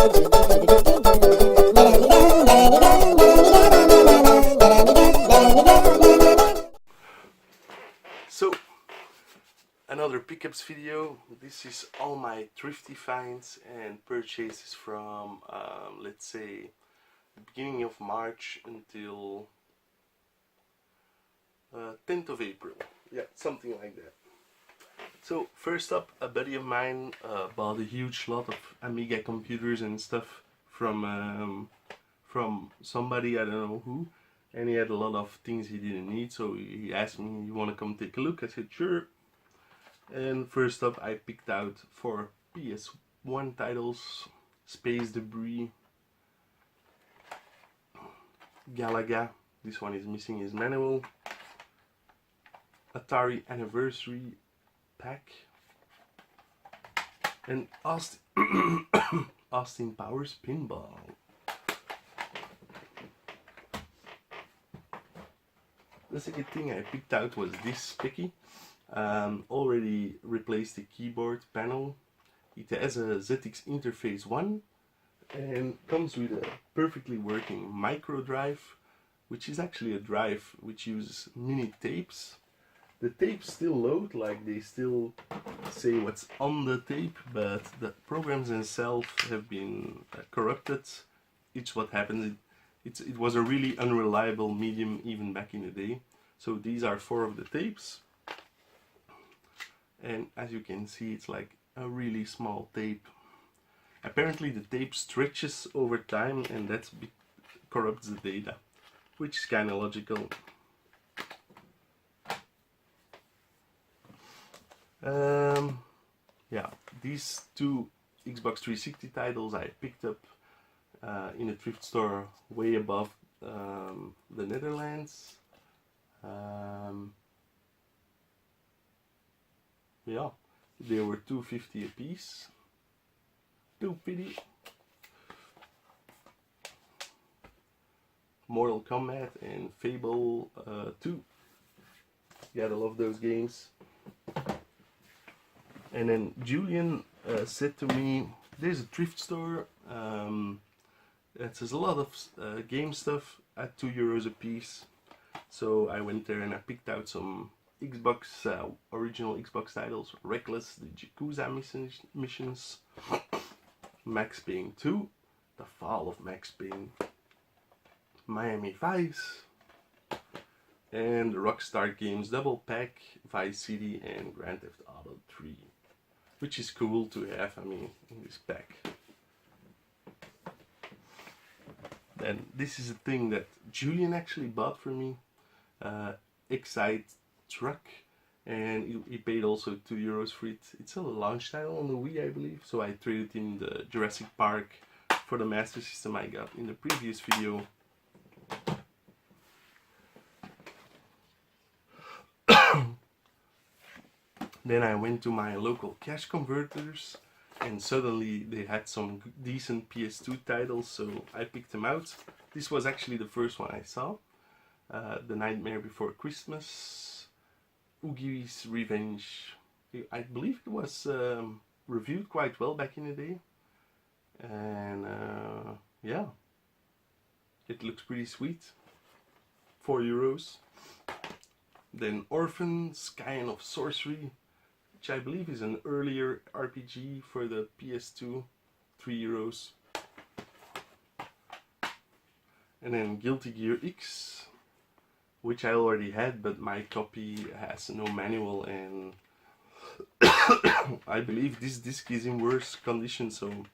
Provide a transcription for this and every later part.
So, another pickups video. This is all my thrifty finds and purchases from, let's say, the beginning of March until 10th of April. Yeah, something like that. So, first up, a buddy of mine bought a huge lot of Amiga computers and stuff from somebody, I don't know who. And he had a lot of things he didn't need, so he asked me, "You want to come take a look?" I said, "Sure." And first up, I picked out 4 PS1 titles: Space Debris, Galaga, this one is missing his manual, Atari Anniversary Pack, and Austin Powers Pinball. The second thing I picked out was this Spicky. Already replaced the keyboard panel. It has a ZX Interface 1 and comes with a perfectly working micro drive, which is actually a drive which uses mini tapes. The tapes still load, like they still say what's on the tape, but the programs themselves have been corrupted. It's what happens. It was a really unreliable medium even back in the day. So these are 4 of the tapes, and as you can see, it's like a really small tape. Apparently the tape stretches over time, and that corrupts the data, which is kind of logical. Yeah, these 2 Xbox 360 titles I picked up in a thrift store way above the Netherlands. Yeah, they were $2.50 a piece. Too pity. Mortal Kombat and Fable 2. Gotta love those games. And then Julian said to me, "There's a thrift store that has a lot of game stuff at €2 a piece." So I went there and I picked out some Xbox, original Xbox titles: Reckless, the Yakuza missions, Max Payne 2, The Fall of Max Payne, Miami Vice, and the Rockstar Games double pack, Vice City and Grand Theft Auto 3, which is cool to have, I mean, in this pack. And this is a thing that Julian actually bought for me, Excite Truck, and he paid also €2 for it. It's a launch title on the Wii, I believe, so I traded in the Jurassic Park for the Master System I got in the previous video. Then I went to my local cash converters, and suddenly they had some decent PS2 titles, so I picked them out. This was actually the first one I saw. The Nightmare Before Christmas, Oogie's Revenge. I believe it was reviewed quite well back in the day, and yeah, it looks pretty sweet. €4. Then Orphan, Scion of Sorcery, which I believe is an earlier RPG for the PS2, €3. And then Guilty Gear X, which I already had, but my copy has no manual, and I believe this disc is in worse condition, so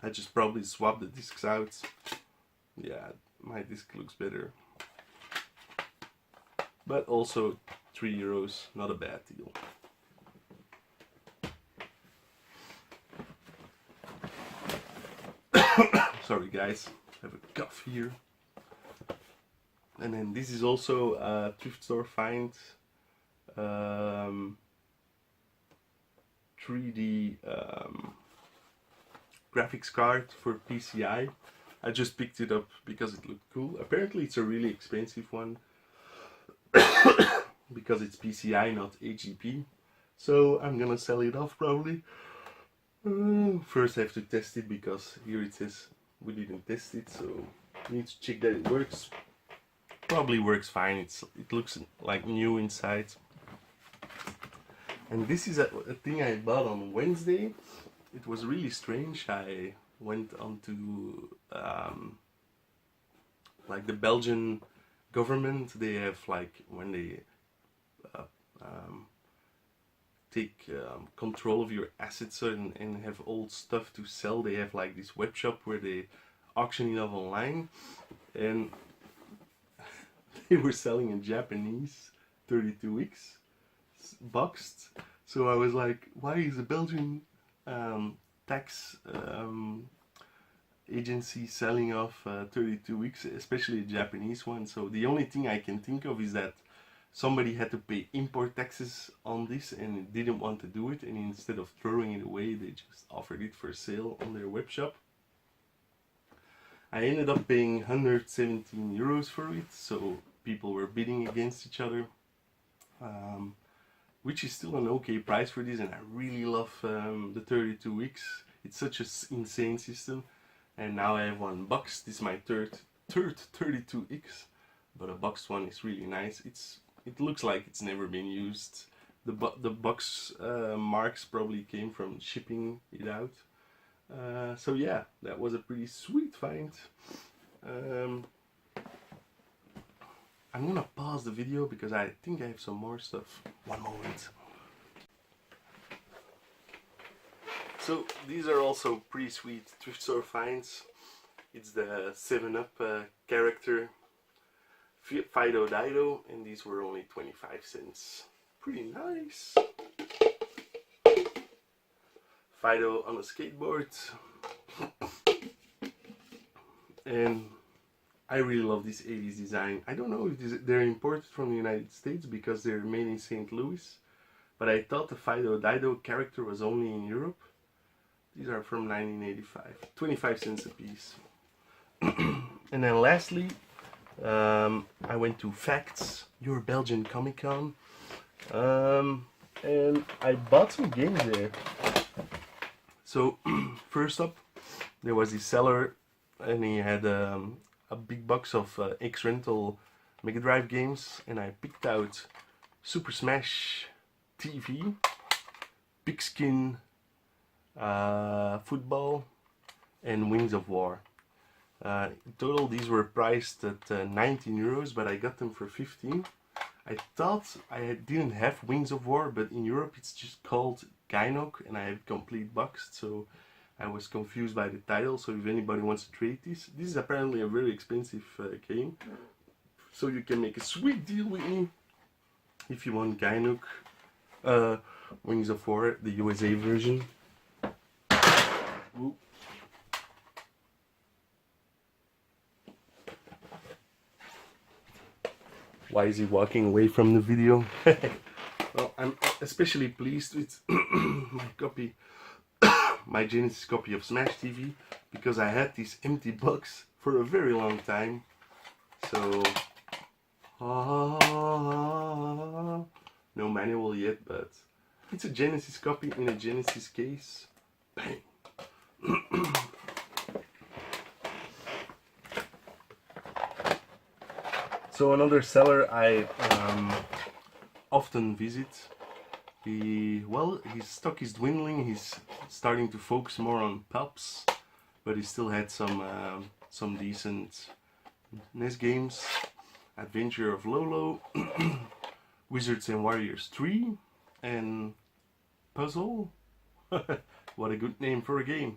I just probably swap the discs out. Yeah, my disc looks better. But also €3, not a bad deal. Sorry guys, I have a cough here. And then this is also a thrift store find. 3D graphics card for PCI. I just picked it up because it looked cool. Apparently it's a really expensive one because it's PCI, not HDP. So I'm gonna sell it off probably. First I have to test it because here it says we didn't test it, so I need to check that it works. Probably works fine. It looks like new inside. And this is a thing I bought on Wednesday. It was really strange. I went onto like the Belgian government. They have like when they take control of your assets and have old stuff to sell, they have like this web shop where they auction it off online, and they were selling a Japanese 32X boxed. So I was like, why is a Belgian tax agency selling off 32X, especially a Japanese one? So the only thing I can think of is that somebody had to pay import taxes on this and didn't want to do it, and instead of throwing it away, they just offered it for sale on their web shop. I ended up paying 117 euros for it, so people were bidding against each other, which is still an okay price for this, and I really love the 32X. It's such an insane system, and now I have one boxed. This is my third 32X, but a boxed one is really nice. It looks like it's never been used. The box marks probably came from shipping it out. So yeah, that was a pretty sweet find. I'm gonna pause the video because I think I have some more stuff. One moment. So these are also pretty sweet thrift store finds. It's the 7-Up character Fido Dido, and these were only 25 cents. Pretty nice. Fido on a skateboard. And I really love this 80s design. I don't know if they're imported from the United States because they're made in St. Louis, but I thought the Fido Dido character was only in Europe. These are from 1985, 25 cents a piece. And then lastly, I went to Facts, your Belgian Comic Con, and I bought some games there. So first up, there was this seller, and he had a big box of X-Rental Mega Drive games, and I picked out Super Smash TV, Pigskin Football, and Wings of War. In total, these were priced at 19 euros, but I got them for 15. I thought I didn't have Wings of War, but in Europe it's just called Gainok, and I have complete boxed, so I was confused by the title. So if anybody wants to trade this is apparently a very expensive game, so you can make a sweet deal with me if you want Gainok, Wings of War, the USA version. Ooh. Why is he walking away from the video? Well, I'm especially pleased with my copy, my Genesis copy of Smash TV, because I had this empty box for a very long time. So, no manual yet, but it's a Genesis copy in a Genesis case. Bang! So another seller I often visit. His stock is dwindling. He's starting to focus more on pups, but he still had some decent NES games. Adventure of Lolo, Wizards and Warriors 3, and Puzzle. What a good name for a game.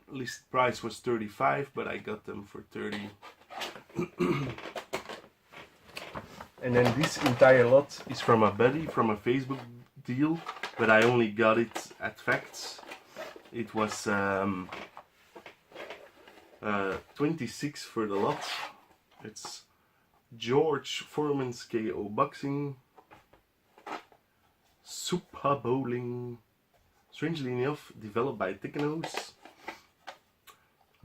List price was 35, but I got them for 30. And then this entire lot is from a buddy, from a Facebook deal, but I only got it at Facts. It was 26 for the lot. It's George Foreman's KO Boxing, Super Bowling, strangely enough developed by Technos,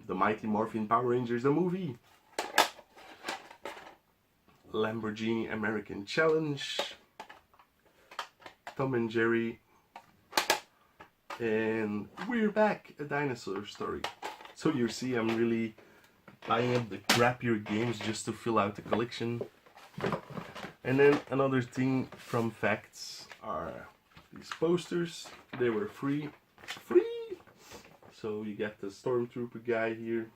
The Mighty Morphin Power Rangers the movie, Lamborghini American Challenge, Tom and Jerry, And we're back, A Dinosaur Story. So you see, I'm really buying up the crappier games just to fill out the collection. And then another thing from Facts are these posters. They were free. So you got the Stormtrooper guy here.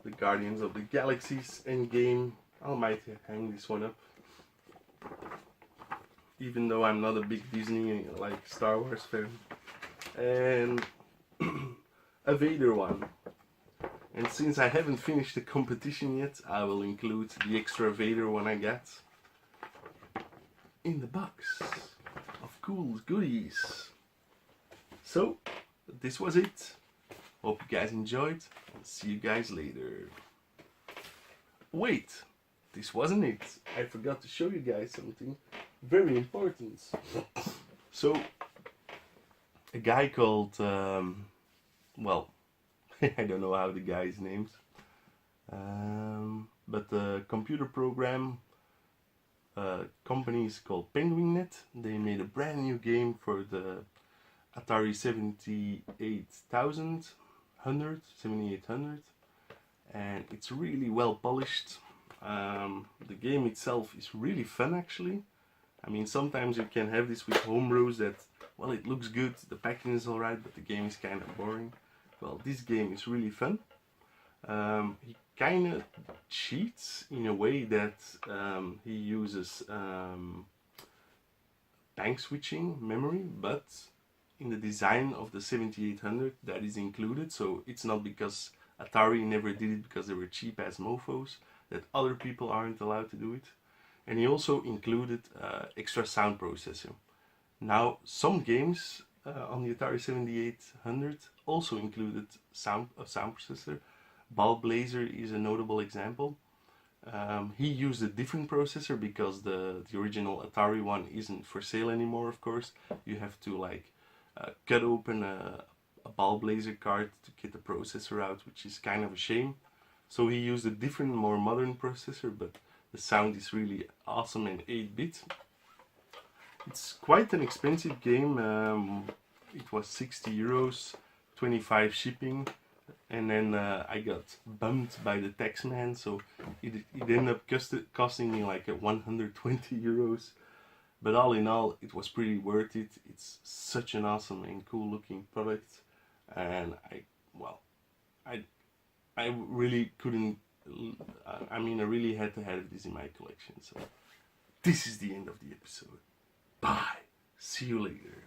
The Guardians of the Galaxy's Endgame. I might hang this one up. Even though I'm not a big Disney, like Star Wars fan. And a Vader one. And since I haven't finished the competition yet, I will include the extra Vader one I got in the box of cool goodies. So, this was it. Hope you guys enjoyed. See you guys later. Wait, this wasn't it. I forgot to show you guys something very important. So, a guy called, well, I don't know how the guy's named, but the computer program company is called PenguinNet. They made a brand new game for the Atari 7800, and it's really well polished. The game itself is really fun actually. I mean, sometimes you can have this with homebrews that, well, it looks good, the packing is alright, but the game is kind of boring. Well, this game is really fun. He kind of cheats in a way that he uses bank switching memory, but in the design of the 7800 that is included. So it's not because Atari never did it because they were cheap as mofos that other people aren't allowed to do it. And he also included extra sound processor. Now, some games on the Atari 7800 also included a sound processor. Ball Blazer is a notable example. He used a different processor because the original Atari one isn't for sale anymore, of course. You have to like cut open a Ball Blazer card to get the processor out, which is kind of a shame. So he used a different, more modern processor, but the sound is really awesome and 8-bit. It's quite an expensive game. It was 60 euros, 25 shipping, and then I got bumped by the tax man, so it ended up costing me like 120 euros. But all in all, it was pretty worth it. It's such an awesome and cool looking product, and I really couldn't. I mean, I really had to have this in my collection. So this is the end of the episode. Bye. See you later.